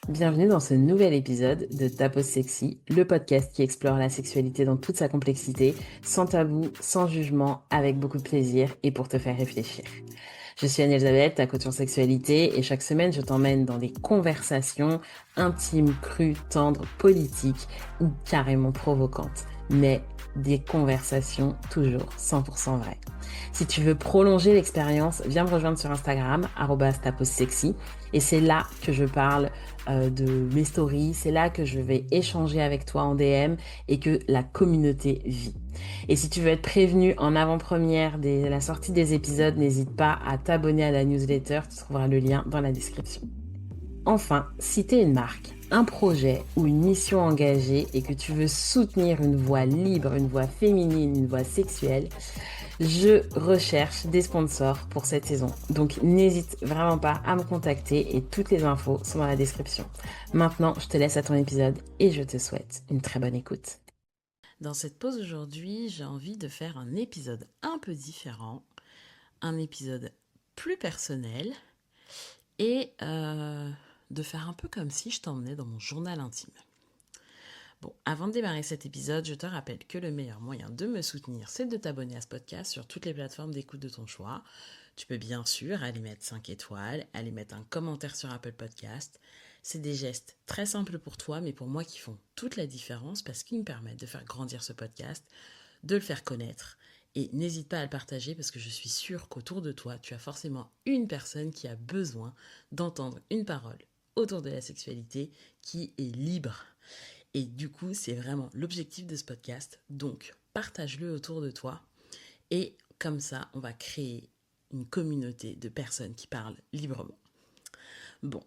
Bienvenue dans ce nouvel épisode de Ta Pause Sexy, le podcast qui explore la sexualité dans toute sa complexité, sans tabou, sans jugement, avec beaucoup de plaisir et pour te faire réfléchir. Je suis Anne-Elisabeth, ta coach en sexualité, et chaque semaine je t'emmène dans des conversations intimes, crues, tendres, politiques ou carrément provocantes, mais des conversations toujours 100% vraies. Si tu veux prolonger l'expérience, viens me rejoindre sur Instagram, @taposexy, et c'est là que je parle de mes stories, c'est là que je vais échanger avec toi en DM et que la communauté vit. Et si tu veux être prévenu en avant-première de la sortie des épisodes, n'hésite pas à t'abonner à la newsletter, tu trouveras le lien dans la description. Enfin, si tu es une marque, un projet ou une mission engagée et que tu veux soutenir une voix libre, une voix féminine, une voix sexuelle, je recherche des sponsors pour cette saison. Donc n'hésite vraiment pas à me contacter et toutes les infos sont dans la description. Maintenant, je te laisse à ton épisode et je te souhaite une très bonne écoute. Dans cette pause aujourd'hui, j'ai envie de faire un épisode un peu différent, un épisode plus personnel et de faire un peu comme si je t'emmenais dans mon journal intime. Bon, avant de démarrer cet épisode, je te rappelle que le meilleur moyen de me soutenir, c'est de t'abonner à ce podcast sur toutes les plateformes d'écoute de ton choix. Tu peux bien sûr aller mettre 5 étoiles, aller mettre un commentaire sur Apple Podcast. C'est des gestes très simples pour toi, mais pour moi qui font toute la différence parce qu'ils me permettent de faire grandir ce podcast, de le faire connaître. Et n'hésite pas à le partager parce que je suis sûre qu'autour de toi, tu as forcément une personne qui a besoin d'entendre une parole autour de la sexualité qui est libre. Et du coup, c'est vraiment l'objectif de ce podcast. Donc, partage-le autour de toi. Et comme ça, on va créer une communauté de personnes qui parlent librement. Bon,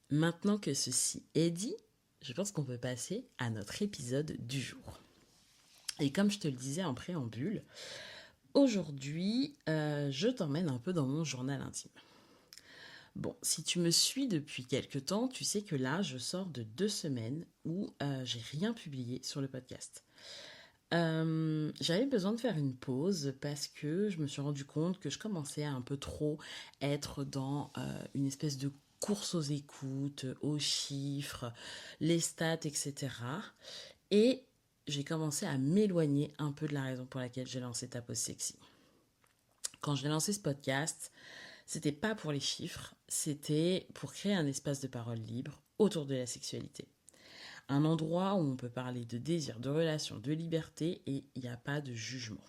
maintenant que ceci est dit, je pense qu'on peut passer à notre épisode du jour. Et comme je te le disais en préambule, aujourd'hui, je t'emmène un peu dans mon journal intime. Bon, si tu me suis depuis quelques temps, tu sais que là, je sors de 2 semaines où j'ai rien publié sur le podcast. J'avais besoin de faire une pause parce que je me suis rendu compte que je commençais à un peu trop être dans une espèce de course aux écoutes, aux chiffres, les stats, etc. Et j'ai commencé à m'éloigner un peu de la raison pour laquelle j'ai lancé Ta Pause Sexy. Quand j'ai lancé ce podcast, c'était pas pour les chiffres, c'était pour créer un espace de parole libre autour de la sexualité. Un endroit où on peut parler de désir, de relation, de liberté et il n'y a pas de jugement.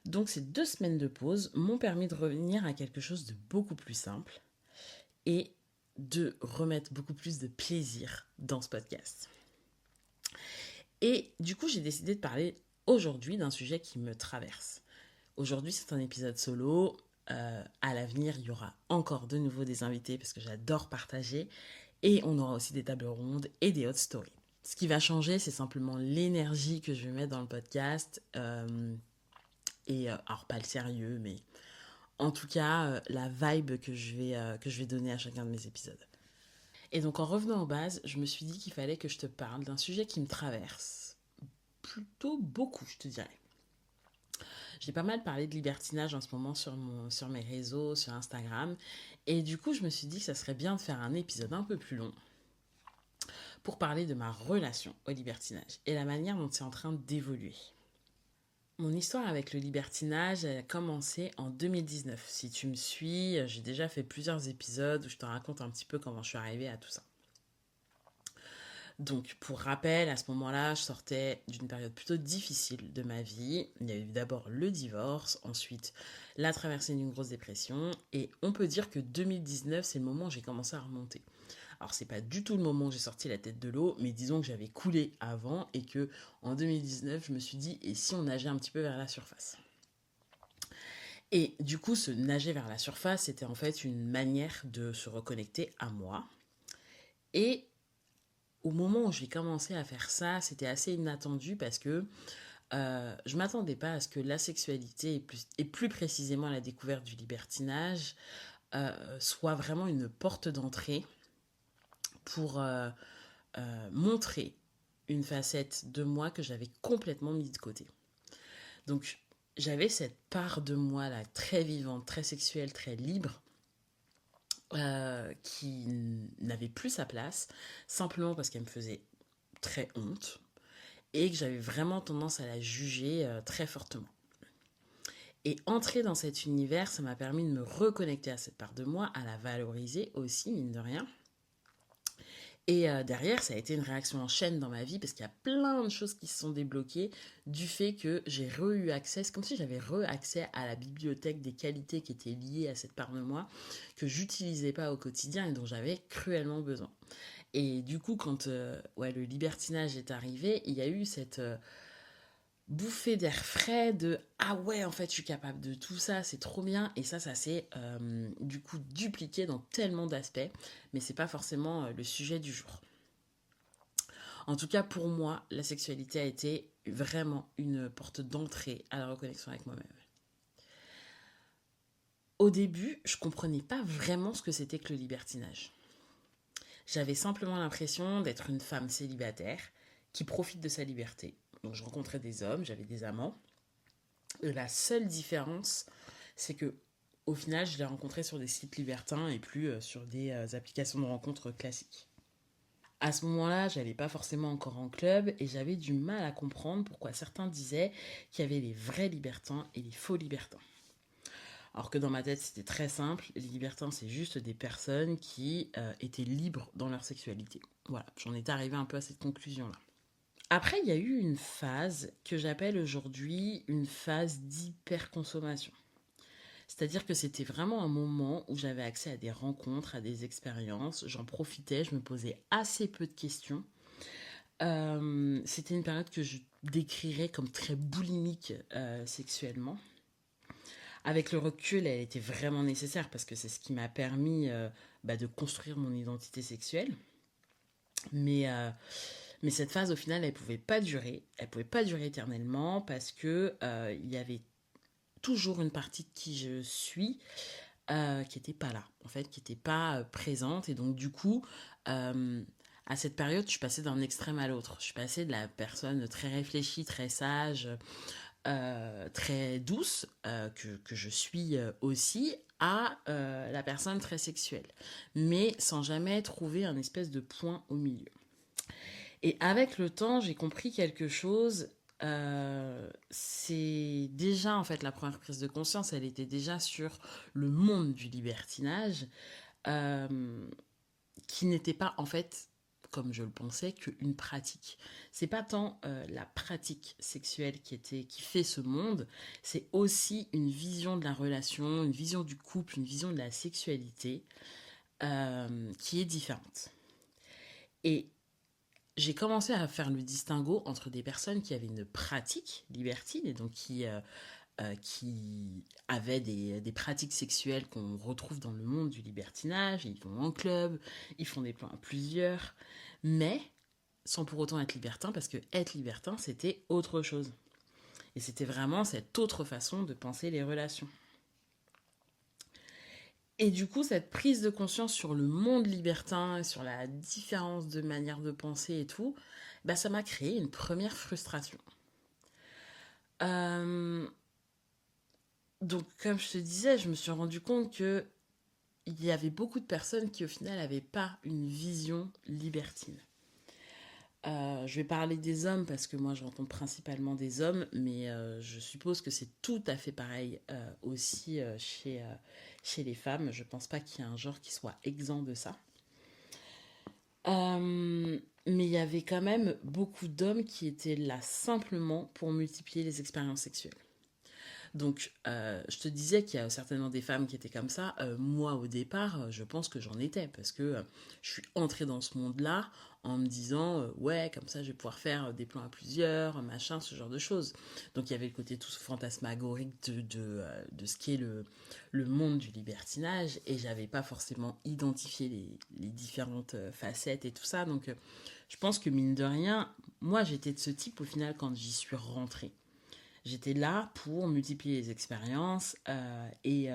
Donc ces 2 semaines de pause m'ont permis de revenir à quelque chose de beaucoup plus simple et de remettre beaucoup plus de plaisir dans ce podcast. Et du coup, j'ai décidé de parler aujourd'hui d'un sujet qui me traverse. Aujourd'hui, c'est un épisode solo. À l'avenir, il y aura encore de nouveau des invités parce que j'adore partager. Et on aura aussi des tables rondes et des hot stories. Ce qui va changer, c'est simplement l'énergie que je vais mettre dans le podcast. Alors, pas le sérieux, mais en tout cas, la vibe que je vais donner à chacun de mes épisodes. Et donc, en revenant aux bases, je me suis dit qu'il fallait que je te parle d'un sujet qui me traverse. Plutôt beaucoup, je te dirais. J'ai pas mal parlé de libertinage en ce moment sur mes réseaux, sur Instagram. Et du coup, je me suis dit que ça serait bien de faire un épisode un peu plus long pour parler de ma relation au libertinage et la manière dont c'est en train d'évoluer. Mon histoire avec le libertinage a commencé en 2019. Si tu me suis, j'ai déjà fait plusieurs épisodes où je te raconte un petit peu comment je suis arrivée à tout ça. Donc, pour rappel, à ce moment-là, je sortais d'une période plutôt difficile de ma vie. Il y a eu d'abord le divorce, ensuite la traversée d'une grosse dépression, et on peut dire que 2019, c'est le moment où j'ai commencé à remonter. Alors, c'est pas du tout le moment où j'ai sorti la tête de l'eau, mais disons que j'avais coulé avant et que en 2019, je me suis dit, et si on nageait un petit peu vers la surface? Et du coup, ce nager vers la surface, c'était en fait une manière de se reconnecter à moi. Et au moment où j'ai commencé à faire ça, c'était assez inattendu parce que je m'attendais pas à ce que la sexualité et plus précisément la découverte du libertinage soit vraiment une porte d'entrée pour montrer une facette de moi que j'avais complètement mis de côté. Donc j'avais cette part de moi là très vivante, très sexuelle, très libre qui n'avait plus sa place, simplement parce qu'elle me faisait très honte et que j'avais vraiment tendance à la juger très fortement. Et entrer dans cet univers, ça m'a permis de me reconnecter à cette part de moi, à la valoriser aussi, mine de rien. Et derrière, ça a été une réaction en chaîne dans ma vie parce qu'il y a plein de choses qui se sont débloquées du fait que j'ai eu accès, c'est comme si j'avais accès à la bibliothèque des qualités qui étaient liées à cette part de moi que j'utilisais pas au quotidien et dont j'avais cruellement besoin. Et du coup, quand le libertinage est arrivé, il y a eu cette bouffée d'air frais de ah ouais, en fait, je suis capable de tout ça, c'est trop bien. Et ça s'est du coup dupliqué dans tellement d'aspects, mais c'est pas forcément le sujet du jour. En tout cas, pour moi, la sexualité a été vraiment une porte d'entrée à la reconnexion avec moi-même. Au début, je comprenais pas vraiment ce que c'était que le libertinage. J'avais simplement l'impression d'être une femme célibataire qui profite de sa liberté. Donc je rencontrais des hommes, j'avais des amants. Et la seule différence, c'est que au final, je les rencontrais sur des sites libertins et plus sur des applications de rencontres classiques. À ce moment-là, j'allais pas forcément encore en club et j'avais du mal à comprendre pourquoi certains disaient qu'il y avait les vrais libertins et les faux libertins. Alors que dans ma tête, c'était très simple. Les libertins, c'est juste des personnes qui étaient libres dans leur sexualité. Voilà, j'en étais arrivée un peu à cette conclusion-là. Après, il y a eu une phase que j'appelle aujourd'hui une phase d'hyperconsommation. C'est-à-dire que c'était vraiment un moment où j'avais accès à des rencontres, à des expériences. J'en profitais, je me posais assez peu de questions. C'était une période que je décrirais comme très boulimique sexuellement. Avec le recul, elle était vraiment nécessaire parce que c'est ce qui m'a permis de construire mon identité sexuelle. Mais, euh, mais cette phase, au final, elle pouvait pas durer. Elle pouvait pas durer éternellement parce que il y avait toujours une partie de qui je suis qui n'était pas là, en fait, qui n'était pas présente. Et donc, du coup, à cette période, je suis passée d'un extrême à l'autre. Je suis passée de la personne très réfléchie, très sage, très douce, que je suis aussi, à la personne très sexuelle. Mais sans jamais trouver un espèce de point au milieu. Et avec le temps, j'ai compris quelque chose. C'est déjà, en fait, la première prise de conscience, elle était déjà sur le monde du libertinage, euh, qui n'était pas, en fait, comme je le pensais, qu'une pratique. C'est pas tant la pratique sexuelle qui fait ce monde, c'est aussi une vision de la relation, une vision du couple, une vision de la sexualité qui est différente. Et j'ai commencé à faire le distinguo entre des personnes qui avaient une pratique libertine et donc qui avaient des pratiques sexuelles qu'on retrouve dans le monde du libertinage. Ils vont en club, ils font des plans à plusieurs, mais sans pour autant être libertin, parce que être libertin, c'était autre chose. Et c'était vraiment cette autre façon de penser les relations. Et du coup, cette prise de conscience sur le monde libertin, sur la différence de manière de penser et tout, ça m'a créé une première frustration. Euh, donc, comme je te disais, je me suis rendu compte que il y avait beaucoup de personnes qui, au final, n'avaient pas une vision libertine. Je vais parler des hommes parce que moi je rencontre principalement des hommes, mais je suppose que c'est tout à fait pareil aussi chez les femmes. Je pense pas qu'il y ait un genre qui soit exempt de ça. Mais il y avait quand même beaucoup d'hommes qui étaient là simplement pour multiplier les expériences sexuelles. Donc, je te disais qu'il y a certainement des femmes qui étaient comme ça. Moi, au départ, je pense que j'en étais parce que je suis entrée dans ce monde-là en me disant ouais, comme ça, je vais pouvoir faire des plans à plusieurs, machin, ce genre de choses. Donc, il y avait le côté tout fantasmagorique de ce qu'est le monde du libertinage et j'avais pas forcément identifié les différentes facettes et tout ça. Donc, je pense que mine de rien, moi, j'étais de ce type au final quand j'y suis rentrée. J'étais là pour multiplier les expériences et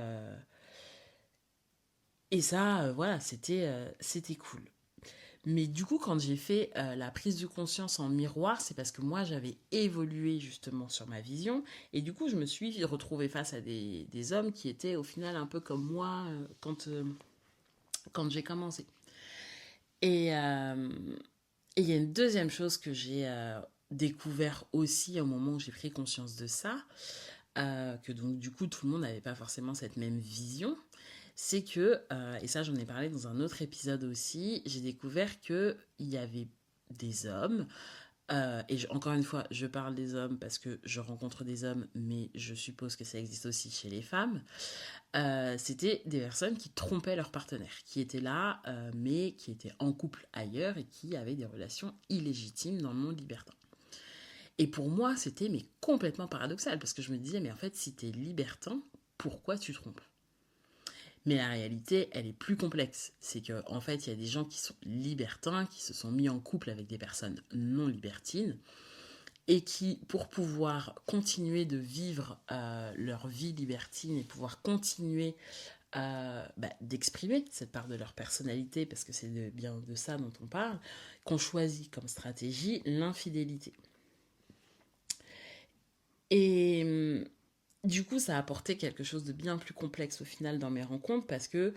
ça, voilà, c'était cool. Mais du coup, quand j'ai fait la prise de conscience en miroir, c'est parce que moi, j'avais évolué justement sur ma vision. Et du coup, je me suis retrouvée face à des hommes qui étaient au final un peu comme moi quand j'ai commencé. Et il y a une deuxième chose que j'ai découvert aussi au moment où j'ai pris conscience de ça, que donc du coup tout le monde n'avait pas forcément cette même vision, c'est que, et ça j'en ai parlé dans un autre épisode aussi, j'ai découvert qu'il y avait des hommes, encore une fois, je parle des hommes parce que je rencontre des hommes, mais je suppose que ça existe aussi chez les femmes. C'était des personnes qui trompaient leur partenaire, qui étaient là, mais qui étaient en couple ailleurs et qui avaient des relations illégitimes dans le monde libertin. Et pour moi, c'était mais complètement paradoxal, parce que je me disais, mais en fait, si t'es libertin, pourquoi tu trompes? Mais la réalité, elle est plus complexe. C'est qu'en en fait, il y a des gens qui sont libertins, qui se sont mis en couple avec des personnes non libertines, et qui, pour pouvoir continuer de vivre leur vie libertine et pouvoir continuer d'exprimer cette part de leur personnalité, parce que c'est bien de ça dont on parle, qu'on choisit comme stratégie l'infidélité. Et du coup, ça a apporté quelque chose de bien plus complexe au final dans mes rencontres, parce que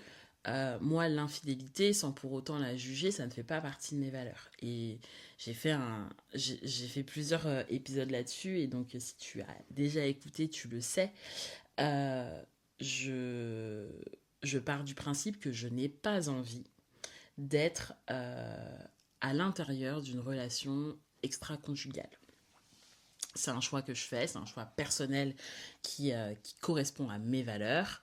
moi, l'infidélité, sans pour autant la juger, ça ne fait pas partie de mes valeurs. Et j'ai fait plusieurs épisodes là-dessus, et donc si tu as déjà écouté, tu le sais. Euh, je, je pars du principe que je n'ai pas envie d'être à l'intérieur d'une relation extra-conjugale. C'est un choix que je fais, c'est un choix personnel qui correspond à mes valeurs.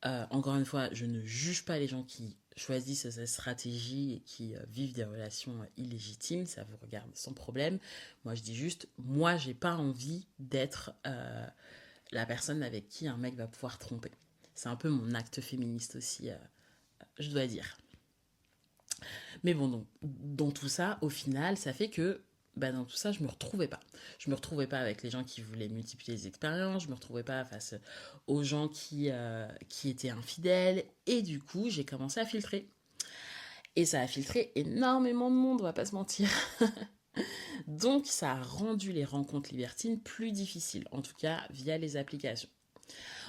Encore une fois, je ne juge pas les gens qui choisissent cette stratégie et qui vivent des relations illégitimes, ça vous regarde sans problème. Moi, je dis juste, moi, j'ai pas envie d'être la personne avec qui un mec va pouvoir tromper. C'est un peu mon acte féministe aussi, je dois dire. Mais bon, donc, dans tout ça, au final, ça fait que dans tout ça, je me retrouvais pas. Je me retrouvais pas avec les gens qui voulaient multiplier les expériences, je me retrouvais pas face aux gens qui étaient infidèles, et du coup, j'ai commencé à filtrer. Et ça a filtré énormément de monde, on va pas se mentir. Donc, ça a rendu les rencontres libertines plus difficiles, en tout cas via les applications.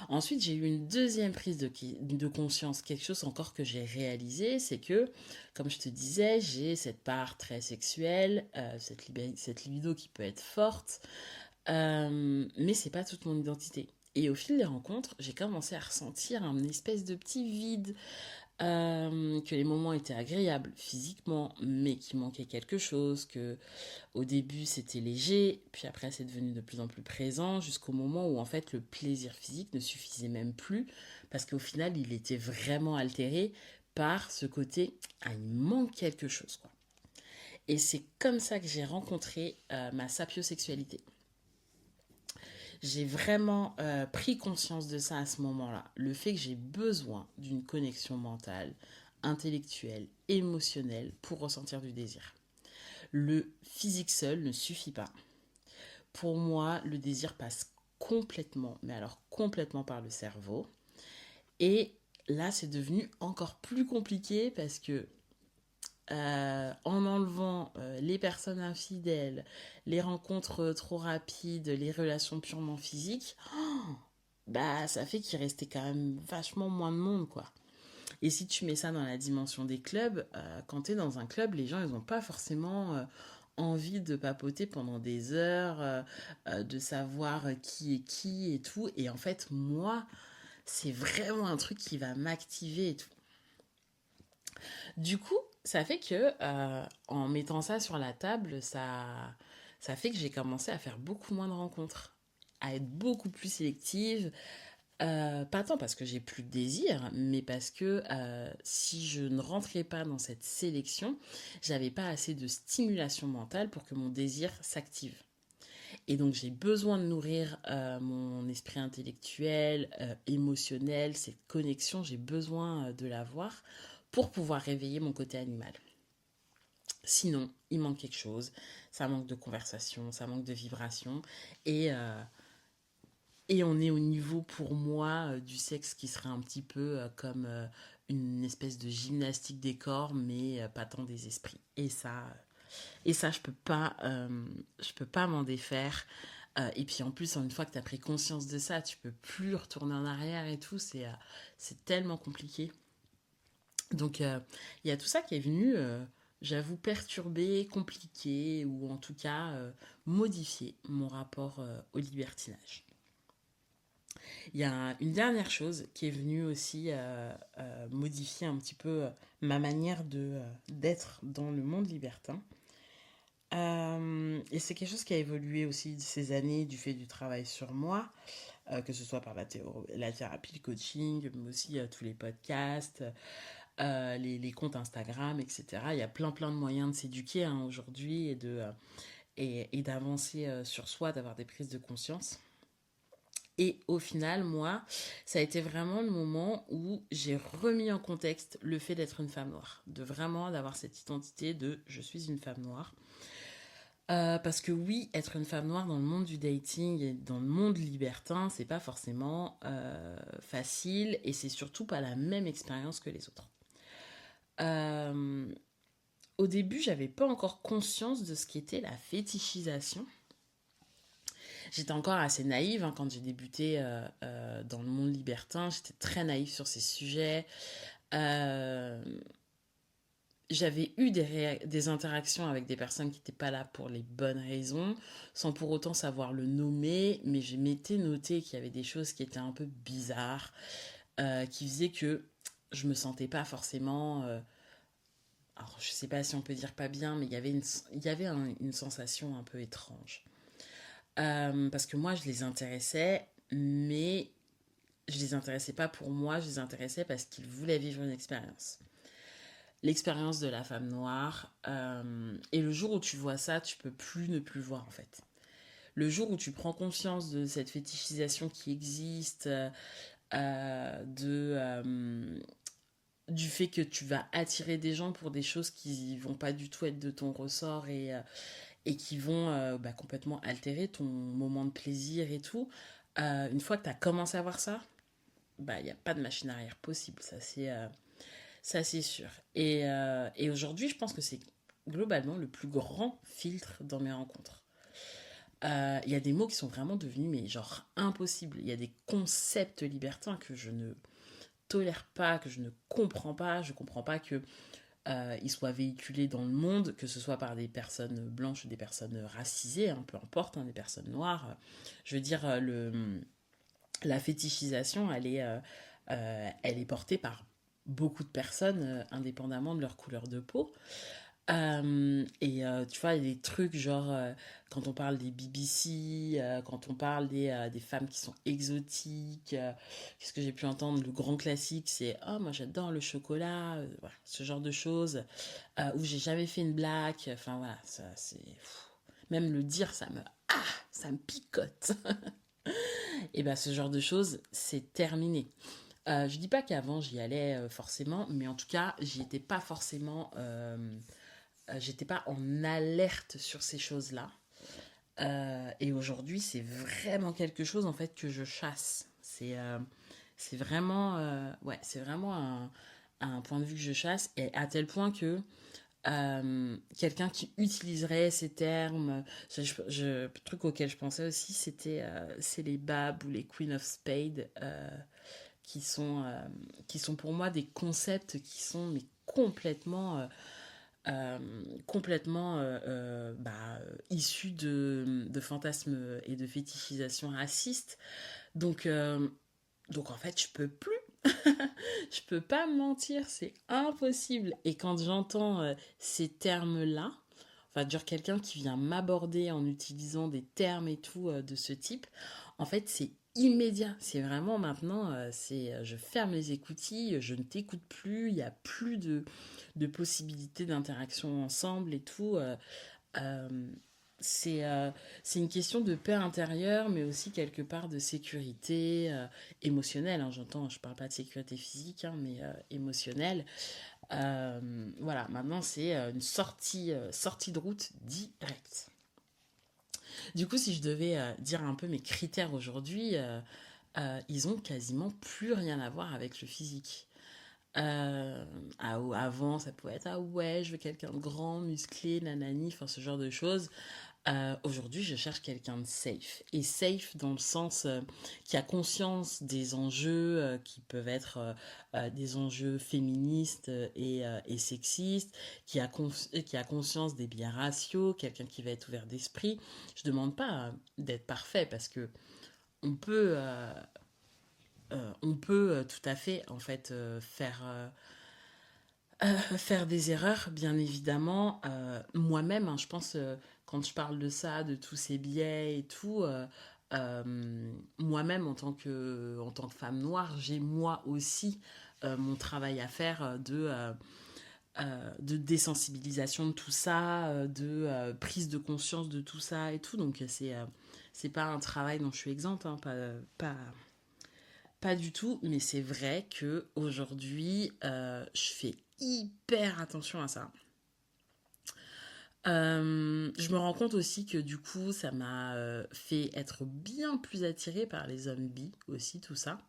Ensuite, j'ai eu une deuxième prise de conscience, quelque chose encore que j'ai réalisé, c'est que, comme je te disais, j'ai cette part très sexuelle, cette libido qui peut être forte, mais c'est pas toute mon identité. Et au fil des rencontres, j'ai commencé à ressentir un espèce de petit vide, que les moments étaient agréables physiquement, mais qu'il manquait quelque chose, que au début, c'était léger, puis après, c'est devenu de plus en plus présent, jusqu'au moment où, en fait, le plaisir physique ne suffisait même plus, parce qu'au final, il était vraiment altéré par ce côté, ah, il manque quelque chose, quoi. Et c'est comme ça que j'ai rencontré ma sapiosexualité. J'ai vraiment pris conscience de ça à ce moment-là. Le fait que j'ai besoin d'une connexion mentale, intellectuelle, émotionnelle pour ressentir du désir. Le physique seul ne suffit pas. Pour moi, le désir passe complètement, mais alors complètement par le cerveau. Et là, c'est devenu encore plus compliqué parce que en enlevant les personnes infidèles, les rencontres trop rapides, les relations purement physiques, ça fait qu'il restait quand même vachement moins de monde, quoi. Et si tu mets ça dans la dimension des clubs, quand tu es dans un club, les gens, ils n'ont pas forcément envie de papoter pendant des heures, de savoir qui est qui et tout. Et en fait, moi, c'est vraiment un truc qui va m'activer et tout. Du coup, ça fait que en mettant ça sur la table, ça fait que j'ai commencé à faire beaucoup moins de rencontres, à être beaucoup plus sélective. Pas tant parce que j'ai plus de désir, mais parce que si je ne rentrais pas dans cette sélection, j'avais pas assez de stimulation mentale pour que mon désir s'active. Et donc j'ai besoin de nourrir mon esprit intellectuel, émotionnel, cette connexion, j'ai besoin de l'avoir pour pouvoir réveiller mon côté animal. Sinon, il manque quelque chose, ça manque de conversation, ça manque de vibration, et, euh, et on est au niveau pour moi du sexe qui serait un petit peu comme une espèce de gymnastique des corps, mais pas tant des esprits. Et ça je peux pas m'en défaire. Et puis en plus, une fois que tu as pris conscience de ça, tu peux plus retourner en arrière et tout. C'est tellement compliqué. Donc, il y a tout ça qui est venu, j'avoue, perturber, compliquer, ou en tout cas modifier mon rapport au libertinage. Il y a une dernière chose qui est venue aussi modifier un petit peu ma manière d'être dans le monde libertin. Et c'est quelque chose qui a évolué aussi ces années du fait du travail sur moi, que ce soit par la thérapie, le coaching, mais aussi tous les podcasts, les comptes Instagram, etc. Il y a plein de moyens de s'éduquer hein, aujourd'hui et d'avancer sur soi, d'avoir des prises de conscience. Et au final, moi, ça a été vraiment le moment où j'ai remis en contexte le fait d'être une femme noire, de vraiment d'avoir cette identité de je suis une femme noire. Parce que oui, être une femme noire dans le monde du dating et dans le monde libertin, c'est pas forcément facile et c'est surtout pas la même expérience que les autres. Euh, Au début, j'avais pas encore conscience de ce qu'était la fétichisation. J'étais encore assez naïve hein, quand j'ai débuté dans le monde libertin. J'étais très naïve sur ces sujets. Euh, J'avais eu des interactions avec des personnes qui n'étaient pas là pour les bonnes raisons, sans pour autant savoir le nommer, mais je m'étais noté qu'il y avait des choses qui étaient un peu bizarres, qui faisaient que je me sentais pas forcément. Alors, je sais pas si on peut dire pas bien, mais il y avait une sensation un peu étrange. Parce que moi, je les intéressais, mais je les intéressais pas pour moi, je les intéressais parce qu'ils voulaient vivre une expérience. L'expérience de la femme noire. Et le jour où tu vois ça, tu peux plus ne plus voir en fait. Le jour où tu prends conscience de cette fétichisation qui existe, du fait que tu vas attirer des gens pour des choses qui vont pas du tout être de ton ressort et qui vont complètement altérer ton moment de plaisir et tout. Une fois que tu as commencé à voir ça, il n'y a pas de machine arrière possible, ça c'est sûr. Et aujourd'hui, je pense que c'est globalement le plus grand filtre dans mes rencontres. Il y a des mots qui sont vraiment devenus, mais genre impossibles. Il y a des concepts libertins que je ne tolère pas, que je ne comprends pas. Je comprends pas que ils soient véhiculés dans le monde, que ce soit par des personnes blanches ou des personnes racisées, hein, peu importe, hein, des personnes noires. Je veux dire, la fétichisation, elle est portée par beaucoup de personnes, indépendamment de leur couleur de peau. Tu vois, il y a des trucs genre, quand on parle des BBC, quand on parle des femmes qui sont exotiques, qu'est-ce que j'ai pu entendre? Le grand classique, c'est oh, moi j'adore le chocolat, voilà, ce genre de choses, où j'ai jamais fait une blague, enfin voilà, ça c'est. Même le dire, ça me picote. Et ben ce genre de choses, c'est terminé. Je dis pas qu'avant j'y allais forcément, mais en tout cas, j'y étais pas forcément. J'étais pas en alerte sur ces choses-là. Et aujourd'hui, c'est vraiment quelque chose en fait que je chasse. C'est vraiment, ouais, c'est vraiment un point de vue que je chasse, et à tel point que quelqu'un qui utiliserait ces termes, le truc auquel je pensais aussi, c'est les Babs ou les Queen of Spades, qui sont, euh, qui sont pour moi des concepts qui sont mais euh, complètement issus de fantasmes et de fétichisation raciste. Donc, euh, donc en fait, je peux plus. Je peux pas mentir, c'est impossible. Et quand j'entends ces termes-là, enfin, dire quelqu'un qui vient m'aborder en utilisant des termes et tout de ce type, en fait, c'est immédiat. C'est vraiment maintenant, je ferme les écoutilles, je ne t'écoute plus, il n'y a plus de possibilités d'interaction ensemble et tout. Euh, c'est euh, c'est une question de paix intérieure, mais aussi quelque part de sécurité émotionnelle, hein, j'entends, je parle pas de sécurité physique, hein, mais émotionnelle. Voilà, maintenant c'est une sortie de route directe. Du coup, si je devais dire un peu mes critères aujourd'hui, ils ont quasiment plus rien à voir avec le physique. Avant, ça pouvait être ah ouais, je veux quelqu'un de grand, musclé, nanani, enfin ce genre de choses. Aujourd'hui, je cherche quelqu'un de safe. Et safe dans le sens qui a conscience des enjeux qui peuvent être des enjeux féministes et sexistes, qui a conscience des biais raciaux, quelqu'un qui va être ouvert d'esprit. Je ne demande pas d'être parfait parce que on peut, euh, on peut tout à fait en fait faire des erreurs, bien évidemment. Moi-même, hein, je pense, quand je parle de ça, de tous ces biais et tout, moi-même, en tant que femme noire, j'ai moi aussi mon travail à faire de désensibilisation de tout ça, de prise de conscience de tout ça et tout. Donc, c'est pas un travail dont je suis exempte, hein, pas du tout, mais c'est vrai que aujourd'hui, je fais hyper attention à ça. Je me rends compte aussi que du coup, ça m'a fait être bien plus attirée par les hommes bi aussi, tout ça.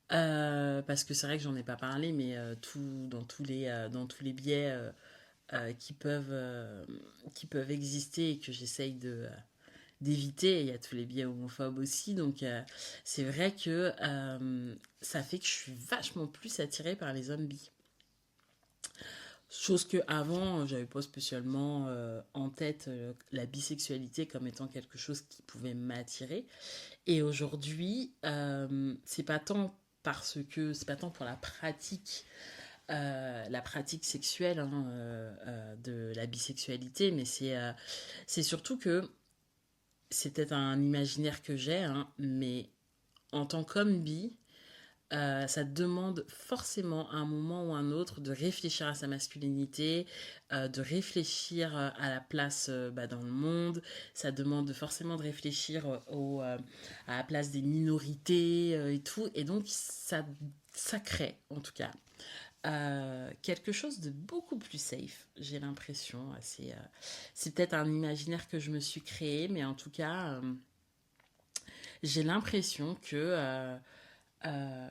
Parce que c'est vrai que j'en ai pas parlé, mais dans tous les biais qui peuvent exister et que j'essaye d'éviter, il y a tous les biais homophobes aussi, donc c'est vrai que ça fait que je suis vachement plus attirée par les hommes bi. Chose que avant, j'avais pas spécialement en tête la bisexualité comme étant quelque chose qui pouvait m'attirer. Et aujourd'hui, c'est pas tant pour la pratique sexuelle hein, de la bisexualité, mais c'est surtout que c'est peut-être un imaginaire que j'ai, hein, mais en tant qu'homme bi, ça demande forcément à un moment ou à un autre de réfléchir à sa masculinité, de réfléchir à la place dans le monde. Ça demande forcément de réfléchir à la place des minorités et tout. Et donc, ça crée, en tout cas, quelque chose de beaucoup plus safe, j'ai l'impression. C'est peut-être un imaginaire que je me suis créé, mais en tout cas, j'ai l'impression euh,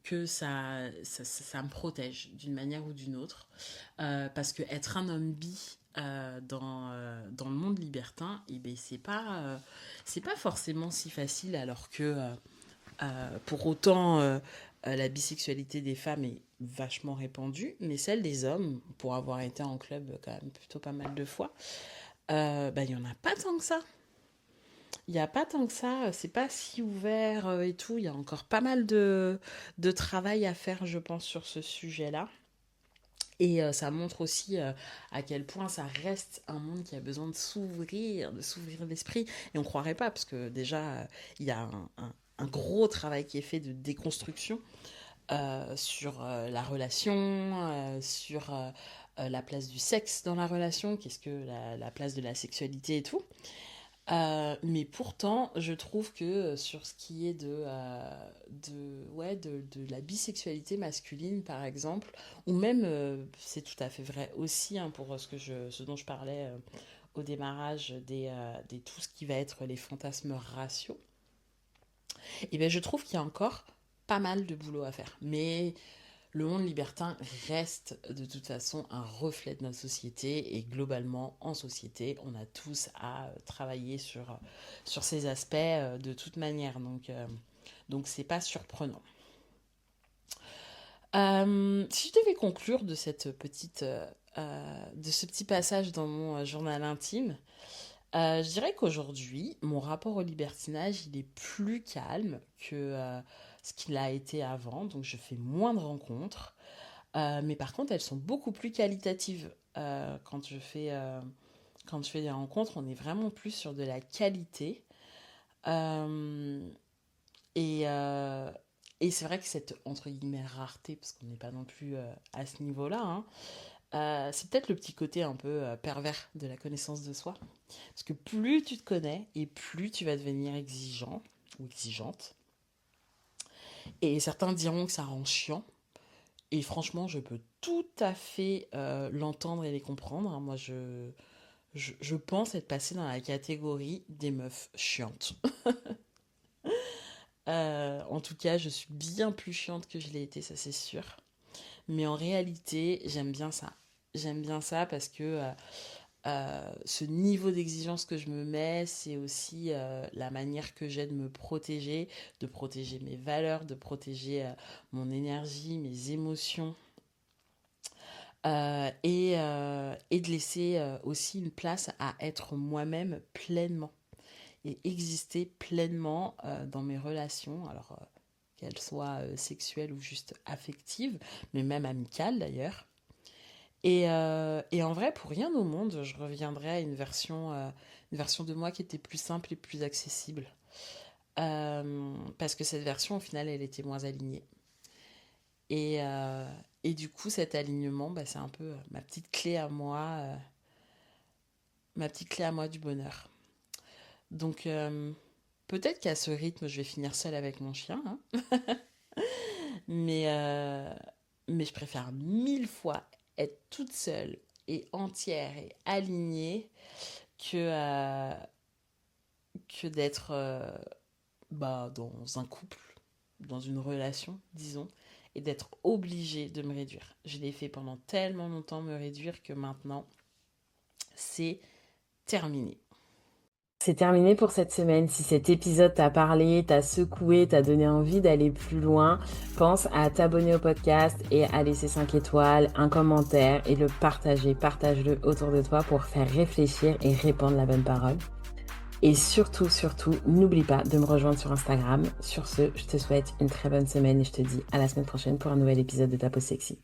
que ça me protège d'une manière ou d'une autre. Parce que être un homme bi dans le monde libertin, eh ben, c'est pas forcément si facile, alors que pour autant, la bisexualité des femmes est vachement répandue, mais celle des hommes, pour avoir été en club quand même plutôt pas mal de fois, il n'y en a pas tant que ça. Il n'y a pas tant que ça, c'est pas si ouvert et tout. Il y a encore pas mal de travail à faire, je pense, sur ce sujet-là. Et ça montre aussi à quel point ça reste un monde qui a besoin de s'ouvrir l'esprit. Et on ne croirait pas, parce que déjà, il y a un gros travail qui est fait de déconstruction sur la relation, sur la place du sexe dans la relation, qu'est-ce que la place de la sexualité et tout. Mais pourtant, je trouve que sur ce qui est de la bisexualité masculine, par exemple, ou même, c'est tout à fait vrai aussi hein, pour ce dont je parlais au démarrage des tout ce qui va être les fantasmes raciaux, et bien je trouve qu'il y a encore pas mal de boulot à faire. Mais le monde libertin reste de toute façon un reflet de notre société, et globalement en société on a tous à travailler sur ces aspects de toute manière, donc c'est pas surprenant. Si je devais conclure de ce petit passage dans mon journal intime, je dirais qu'aujourd'hui, mon rapport au libertinage, il est plus calme que ce qu'il a été avant. Donc, je fais moins de rencontres. Mais par contre, elles sont beaucoup plus qualitatives. Quand je fais des rencontres, on est vraiment plus sur de la qualité. Euh, et, euh, et c'est vrai que cette, entre guillemets, rareté, parce qu'on n'est pas non plus à ce niveau-là, hein, c'est peut-être le petit côté un peu pervers de la connaissance de soi. Parce que plus tu te connais et plus tu vas devenir exigeant ou exigeante. Et certains diront que ça rend chiant. Et franchement, je peux tout à fait l'entendre et les comprendre, hein. Moi, je pense être passée dans la catégorie des meufs chiantes. En tout cas, je suis bien plus chiante que je l'ai été, ça c'est sûr. Mais en réalité, j'aime bien ça. J'aime bien ça parce que ce niveau d'exigence que je me mets, c'est aussi la manière que j'ai de protéger mes valeurs, de protéger mon énergie, mes émotions, et de laisser aussi une place à être moi-même pleinement et exister pleinement dans mes relations, alors qu'elles soient sexuelles ou juste affectives, mais même amicales d'ailleurs. Et en vrai, pour rien au monde, je reviendrai à une version de moi qui était plus simple et plus accessible. Parce que cette version, au final, elle était moins alignée. Et, euh, et du coup, cet alignement, bah, c'est un peu ma petite clé à moi du bonheur. Donc, peut-être qu'à ce rythme, je vais finir seule avec mon chien, hein. mais, euh, mais je préfère mille fois être toute seule et entière et alignée que, euh, que d'être dans un couple, dans une relation, disons, et d'être obligée de me réduire. Je l'ai fait pendant tellement longtemps me réduire que maintenant, c'est terminé. C'est terminé pour cette semaine. Si cet épisode t'a parlé, t'a secoué, t'a donné envie d'aller plus loin, pense à t'abonner au podcast et à laisser 5 étoiles, un commentaire et le partager. Partage-le autour de toi pour faire réfléchir et répandre la bonne parole. Et surtout, n'oublie pas de me rejoindre sur Instagram. Sur ce, je te souhaite une très bonne semaine et je te dis à la semaine prochaine pour un nouvel épisode de Ta Pause Sexy.